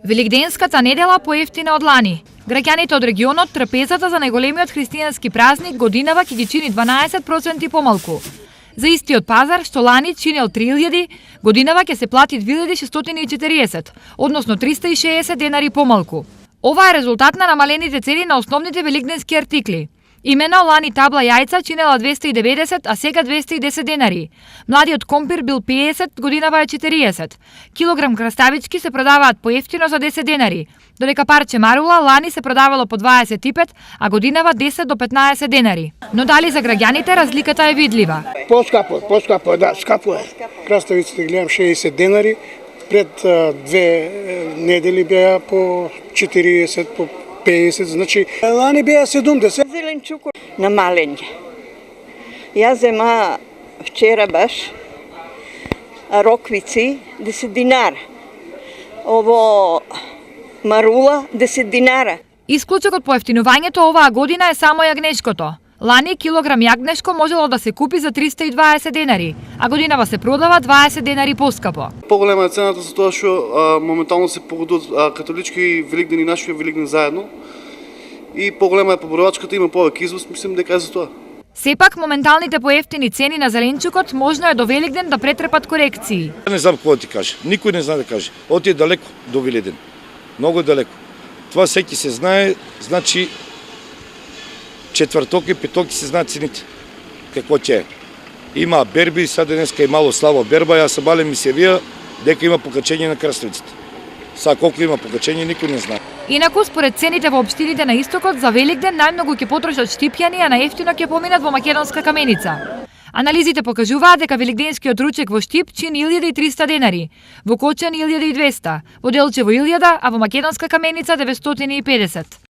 Великденската недела поевтина од лани. Граѓаните од регионот трпезата за најголемиот христијански празник годинава ќе ги чини 12% помалку. За истиот пазар, што лани чинел 3000, годинава ќе се плати 2640, односно 360 денари помалку. Ова е резултат на намалените цени на основните великденски артикли. Имено лани табла јајца чинела 290, а сега 210 денари. Младиот компир бил 50, годинава е 40. Килограм краставички се продаваат поевтино за 10 денари, додека парче марула лани се продавало по 25, а годинава 10 до 15 денари. Но дали за граѓаните разликата е видлива? Поскапо, да, скапо е. Краставиците гледам 60 денари, пред 2 недели беа по 40, по 50, значи лани беа 70. Зеленчук намалење. Јас зема вчера баш роквици 10 динара. Ово марула 10 динара. Исклучок од поевтинувањето оваа година е само јагнешкото. Лани килограм јагнешко можело да се купи за 320 денари, а годинава се продава 20 денари поскапо. Поголема е цената за тоа што моментално се погодуват католички великден и нашиот великден заедно. И поголема е поборувачката, има повеќе извоз, мислам дека е за тоа. Сепак, моменталните поевтини цени на зеленчукот можно е до Великден да претрпат корекции. Не знам какво ти каже. Никој не знае да каже. Оти далеко до Великден. Многу далеко. Това секи се знае, значи четврток и петок се знаат цените. Какво ќе е. Има берби, сега денеска е мало слаба берба, јас се балем ми се вија дека има покачење на краставиците. Сега колку има покачење, никој не знае. Инаку, според цените во општините на истокот, за Великден најмногу ќе потрошат Штипјани, а најефтино ќе поминат во Македонска Каменица. Анализите покажуваат дека великденскиот ручек во Штип чини 1300 денари, во Кочани 1200, во Делчево 1000, а во Македонска Каменица 950.